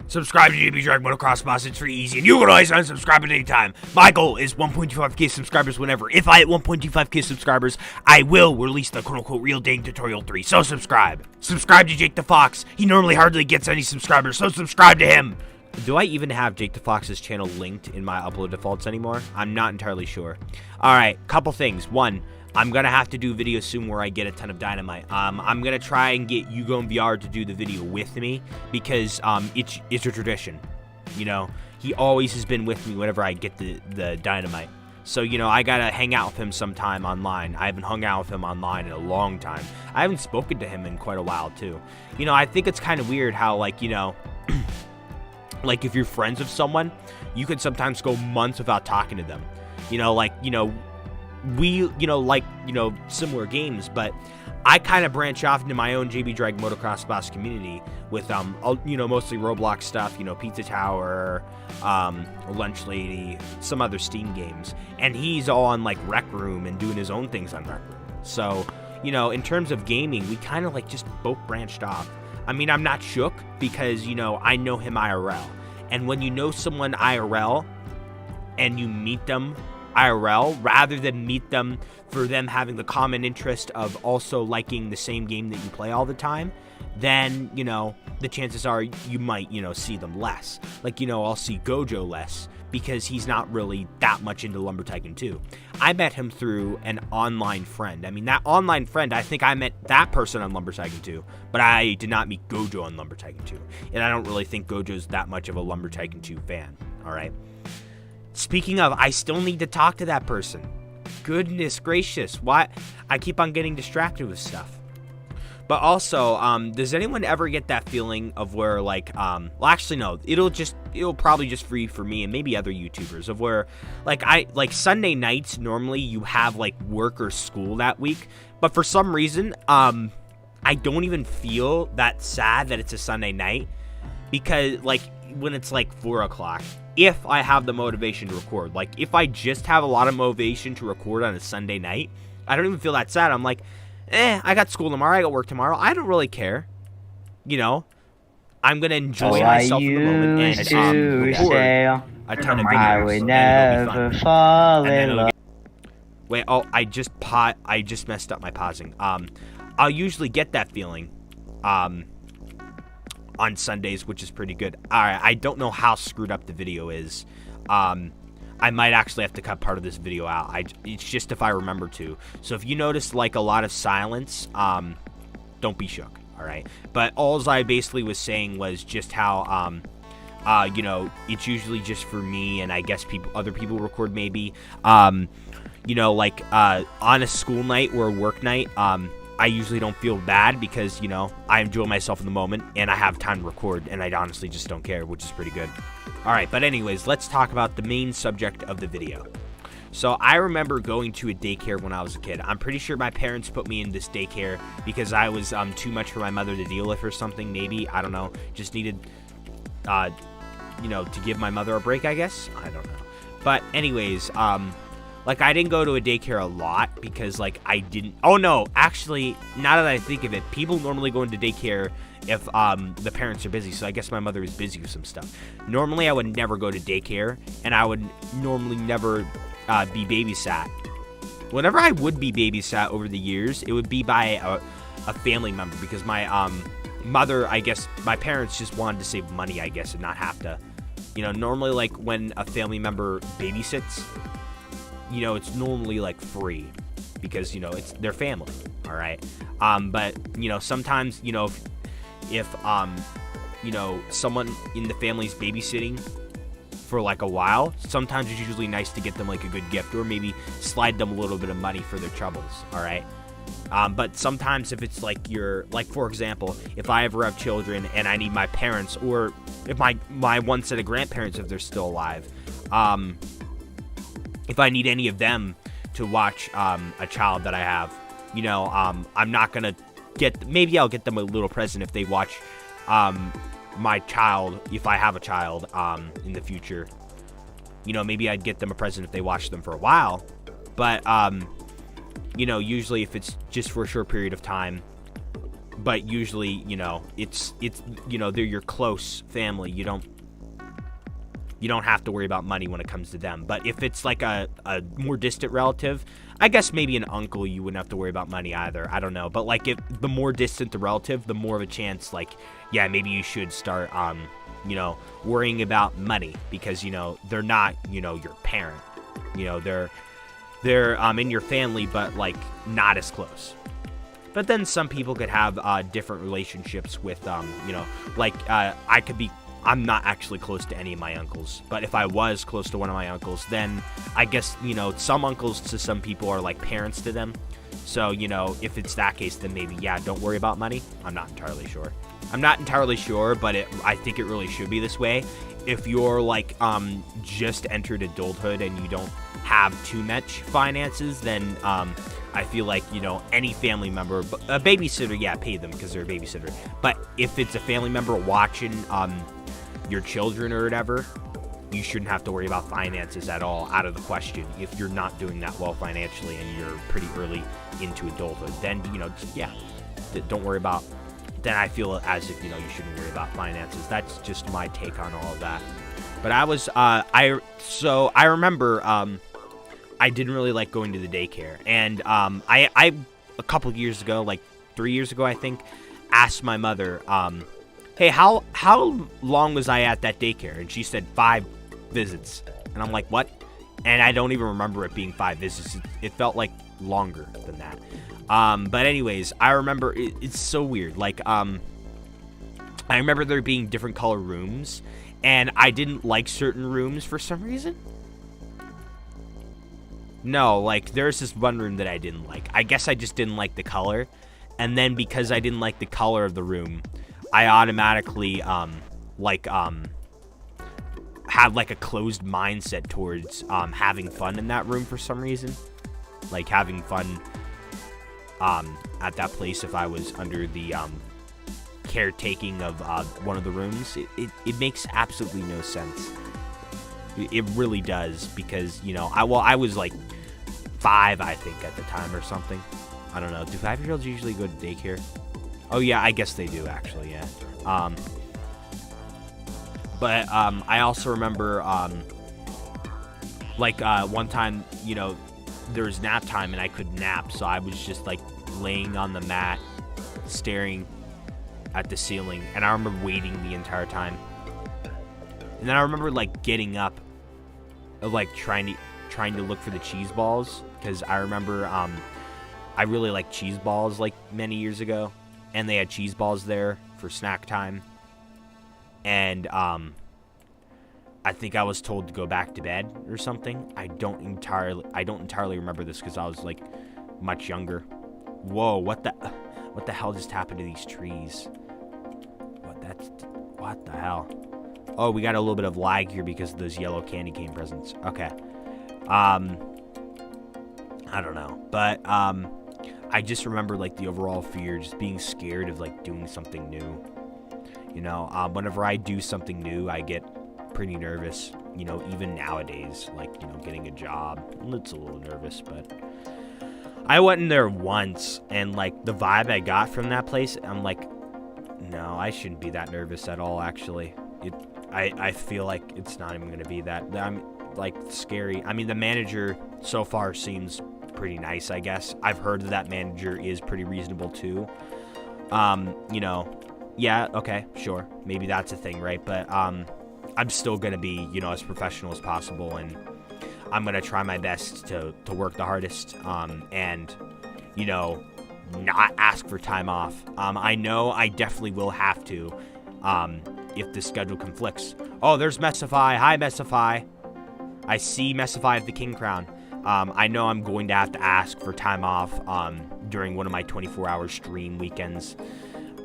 Subscribe to dragmotoxboss. It's free, easy, and you can always unsubscribe at any time. My goal is 1.25k subscribers whenever. If I hit 1.25k subscribers, I will release the quote-unquote real dang tutorial 3. So subscribe. Subscribe to Jake the Fox. He normally hardly gets any subscribers, so subscribe to him. Do I even have Jake the Fox's channel linked in my upload defaults anymore? I'm not entirely sure. Alright, couple things. One, I'm gonna have to do videos soon where I get a ton of dynamite. I'm gonna try and get Hugo and VR to do the video with me because it's a tradition. You know, he always has been with me whenever I get the dynamite. So, you know, I gotta hang out with him sometime online. I haven't hung out with him online in a long time. I haven't spoken to him in quite a while too. You know, I think it's kind of weird how, like, you know, like if you're friends with someone, you can sometimes go months without talking to them. You know, like, you know, we, you know, like, you know, similar games, but I kind of branch off into my own JB Drag Motocross community with, you know, mostly Roblox stuff, you know, Pizza Tower, Lunch Lady, some other Steam games, and he's all on, like, Rec Room and doing his own things on Rec Room. So, you know, in terms of gaming, we kind of, like, just both branched off. I mean, I'm not shook because, you know, I know him IRL, and when you know someone IRL and you meet them IRL rather than meet them for them having the common interest of also liking the same game that you play all the time, then, you know, the chances are you might, you know, see them less. Like, you know, I'll see Gojo less because he's not really that much into Lumber Tycoon 2. I met him through an online friend. I mean, that online friend, I think I met that person on Lumber Tycoon 2, but I did not meet Gojo on Lumber Tycoon 2. And I don't really think Gojo's that much of a Lumber Tycoon 2 fan, alright? Speaking of, I still need to talk to that person. Goodness gracious, why? I keep on getting distracted with stuff. But also, does anyone ever get that feeling of where, like, well, actually, no, it'll probably just free for me and maybe other YouTubers, of where, like, Sunday nights, normally you have, like, work or school that week, but for some reason, I don't even feel that sad that it's a Sunday night, because, like, when it's, like, 4 o'clock, if I have the motivation to record. Like, if I just have a lot of motivation to record on a Sunday night, I don't even feel that sad. I'm like, I got school tomorrow, I got work tomorrow, I don't really care. You know? I'm gonna enjoy myself in the moment and record a ton of videos. I would never fall in love. Wait, oh, I just messed up my pausing. I'll usually get that feeling, on Sundays, which is pretty good. Alright, I don't know how screwed up the video is. I might actually have to cut part of this video out. It's just if I remember to. So if you notice, like, a lot of silence, don't be shook, alright? But all I basically was saying was just how, you know, it's usually just for me, and I guess other people record maybe. You know, like, on a school night or a work night, I usually don't feel bad because, you know, I enjoy myself in the moment and I have time to record, and I honestly just don't care, which is pretty good. Alright, but anyways, let's talk about the main subject of the video. So I remember going to a daycare when I was a kid. I'm pretty sure my parents put me in this daycare because I was too much for my mother to deal with or something, maybe. I don't know. Just needed, you know, to give my mother a break, I guess. I don't know. But anyways, like, I didn't go to a daycare a lot because, like, I didn't... Oh, no. Actually, now that I think of it, people normally go into daycare if the parents are busy. So I guess my mother is busy with some stuff. Normally, I would never go to daycare, and I would normally never be babysat. Whenever I would be babysat over the years, it would be by a family member because my mother, I guess, my parents just wanted to save money, I guess, and not have to... You know, normally, like, when a family member babysits... You know, it's normally, like, free because, you know, it's their family, all right? But, you know, sometimes, you know, if you know, someone in the family's babysitting for, like, a while, sometimes it's usually nice to get them, like, a good gift or maybe slide them a little bit of money for their troubles, all right? But sometimes if it's, like, like, for example, if I ever have children and I need my parents or if my one set of grandparents, if they're still alive, if I need any of them to watch a child that I have, you know, I'm not going to maybe I'll get them a little present if they watch my child, if I have a child in the future. You know, maybe I'd get them a present if they watch them for a while. But, you know, usually if it's just for a short period of time, But usually, it's they're your close family. You don't have to worry about money when it comes to them. But if it's like a more distant relative, I guess maybe an uncle, you wouldn't have to worry about money either. I don't know. But like, if the more distant the relative, the more of a chance, like, yeah, maybe you should start worrying about money, because they're not your parent. They're in your family, but like not as close. But then some people could have different relationships with I'm not actually close to any of my uncles, but if I was close to one of my uncles, then I guess some uncles to some people are like parents to them. So if it's that case, then maybe, yeah, don't worry about money. I'm not entirely sure, but I think it really should be this way. If you're like just entered adulthood and you don't have too much finances, then I feel like any family member, a babysitter, yeah, pay them because they're a babysitter. But if it's a family member watching your children or whatever, you shouldn't have to worry about finances at all, out of the question. If you're not doing that well financially and you're pretty early into adulthood, then don't worry about. Then I feel as if you shouldn't worry about finances. That's just my take on all of that. But I remember I didn't really like going to the daycare, and I a couple years ago, like 3 years ago, I think, asked my mother, hey, how long was I at that daycare? And she said 5 visits, and I'm like, what? And I don't even remember it being 5 visits. It felt like longer than that. But anyways, I remember it's so weird. Like I remember there being different color rooms, and I didn't like certain rooms for some reason. No, like, there's this one room that I didn't like. I guess I just didn't like the color. And then because I didn't like the color of the room, I automatically, had like a closed mindset towards, having fun in that room for some reason. Like, having fun, at that place if I was under the, caretaking of, one of the rooms. It makes absolutely no sense. It really does, because, I was like 5, I think, at the time or something. I don't know. Do 5-year-olds usually go to daycare? Oh, yeah, I guess they do, actually, yeah. But I also remember, one time, there was nap time and I couldn't nap, so I was just, like, laying on the mat, staring at the ceiling, and I remember waiting the entire time. And then I remember, like, getting up, like, trying to look for the cheese balls, because I remember I really liked cheese balls, like, many years ago, and they had cheese balls there for snack time. And I think I was told to go back to bed or something. I don't entirely remember this because I was, like, much younger. Whoa, what the hell just happened to these trees? What the hell? Oh, we got a little bit of lag here because of those yellow candy cane presents. Okay. I don't know. But, I just remember, like, the overall fear, just being scared of, like, doing something new. Whenever I do something new, I get pretty nervous, even nowadays, like, getting a job. It's a little nervous, but I went in there once, and, like, the vibe I got from that place, I'm like, no, I shouldn't be that nervous at all, actually. I feel like it's not even going to be that, I'm, like, scary. I mean, the manager so far seems pretty nice, I guess. I've heard that manager is pretty reasonable, too. Yeah, okay, sure. Maybe that's a thing, right? But, I'm still going to be, as professional as possible, and I'm going to try my best to work the hardest, and, not ask for time off. I know I definitely will have to, if the schedule conflicts. Oh, there's Messify. Hi, Messify. I see Messify of the King Crown. I know I'm going to have to ask for time off, during one of my 24-hour stream weekends.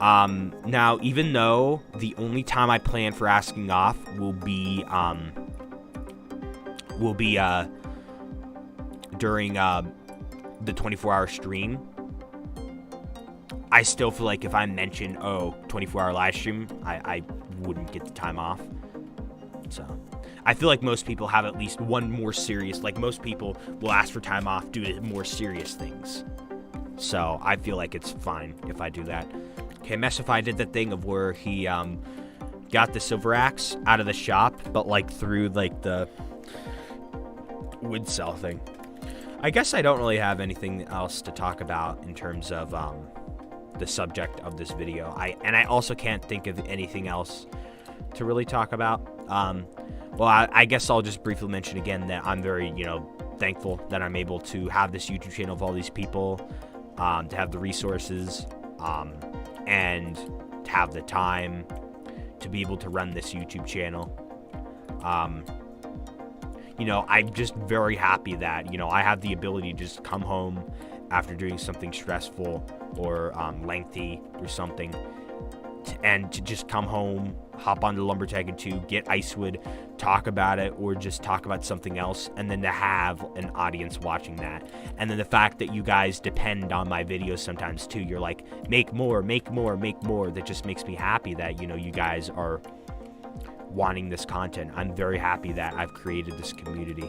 Now, even though the only time I plan for asking off will be during, the 24-hour stream, I still feel like if I mention, 24-hour live stream, I wouldn't get the time off. So, I feel like most people have at least one more serious, like most people will ask for time off due to more serious things. So, I feel like it's fine if I do that. Okay, Messify did the thing of where he got the silver axe out of the shop, but like through like the wood cell thing. I guess I don't really have anything else to talk about in terms of the subject of this video. I also can't think of anything else to really talk about. Well, I guess I'll just briefly mention again that I'm very, thankful that I'm able to have this YouTube channel of all these people, to have the resources, and to have the time to be able to run this YouTube channel. I'm just very happy that, I have the ability to just come home after doing something stressful or lengthy or something, and to just come home, hop onto Lumber Tycoon 2, get icewood, talk about it, or just talk about something else, and then to have an audience watching that. And then the fact that you guys depend on my videos sometimes too. You're like, make more, make more, make more. That just makes me happy that, you guys are wanting this content. I'm very happy that I've created this community,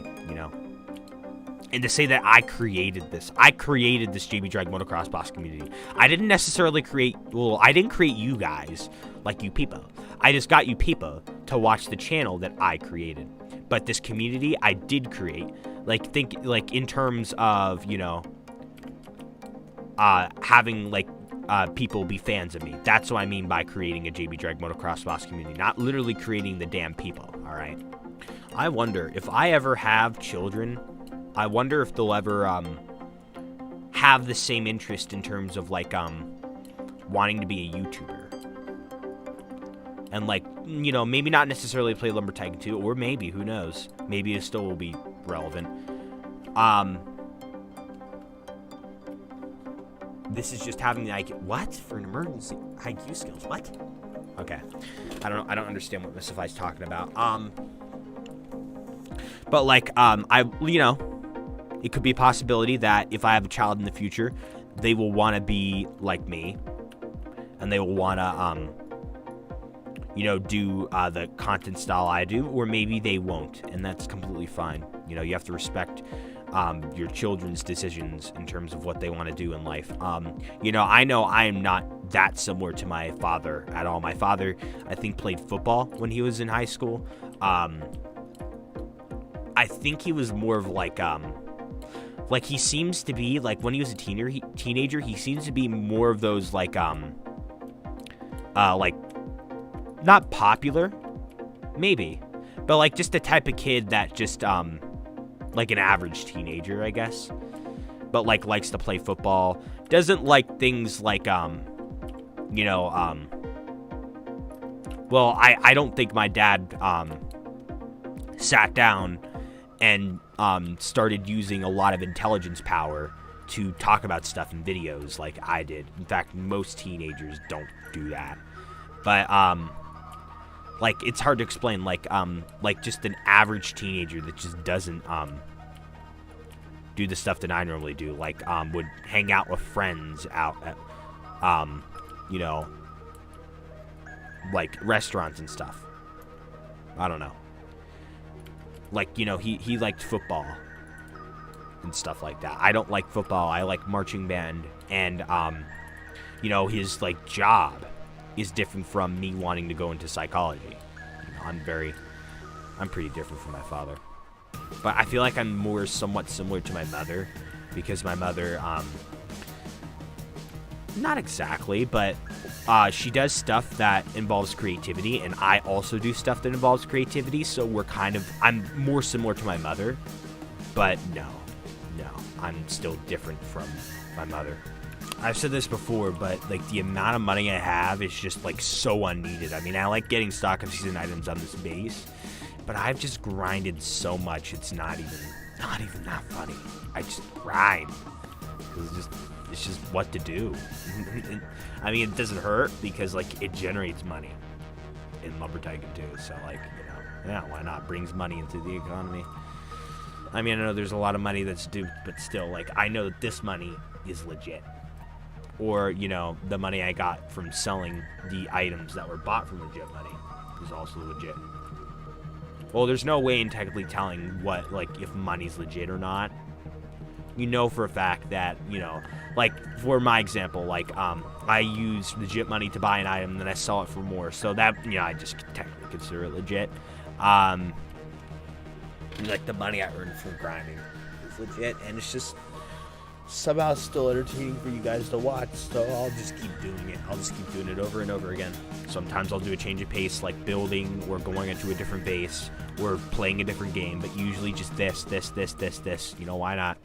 And to say that I created this JB dragmotoxboss community. I didn't necessarily I didn't create you guys, like you people. I just got you people to watch the channel that I created. But this community I did create. Think in terms of, having people be fans of me. That's what I mean by creating a JB dragmotoxboss community, not literally creating the damn people, all right? I wonder if I ever have children, I wonder if they'll ever have the same interest in terms of wanting to be a YouTuber. And maybe not necessarily play Lumber Tycoon 2, or maybe, who knows? Maybe it still will be relevant. This is just having the IQ. What? For an emergency IQ skills? What? Okay. I don't understand what Mystify's talking about. But it could be a possibility that if I have a child in the future, they will want to be like me, and they will want to do the content style I do, or maybe they won't, and that's completely fine. You have to respect your children's decisions in terms of what they want to do in life. I know I am not that similar to my father at all. My father, I think, played football when he was in high school. I think he was more of he seems to be, when he was a teenager, he seems to be more of those, not popular, maybe, but, just the type of kid that just, an average teenager, I guess, but, likes to play football, doesn't like things well, I don't think my dad, sat down and started using a lot of intelligence power to talk about stuff in videos like I did. In fact, most teenagers don't do that. But it's hard to explain. Just an average teenager that just doesn't do the stuff that I normally do. Would hang out with friends out at restaurants and stuff. I don't know. He liked football and stuff like that. I don't like football. I like marching band. And, his, job is different from me wanting to go into psychology. I'm pretty different from my father. But I feel like I'm somewhat similar to my mother, because my mother, not exactly, but she does stuff that involves creativity, and I also do stuff that involves creativity, so I'm more similar to my mother, but no, I'm still different from my mother. I've said this before, but the amount of money I have is just so unneeded. I mean, I like getting stock of season items on this base, but I've just grinded so much, it's not even that funny. I just grind. It's just what to do. I mean, it doesn't hurt because it generates money in Lumber Tycoon 2. So yeah, why not? Brings money into the economy. I mean, I know there's a lot of money that's due, but still, I know that this money is legit. Or, the money I got from selling the items that were bought from legit money is also legit. Well, there's no way in technically telling what, if money's legit or not. you know for a fact that, you know, like for my example, like I use legit money to buy an item and then I sell it for more, so that, you know, I just technically consider it legit. Like the money I earned from grinding is legit, and it's just somehow still entertaining for you guys to watch, so I'll just keep doing it. I'll just keep doing it over and over again. Sometimes I'll do a change of pace, like building or going into a different base or playing a different game, but usually just this, you know, why not?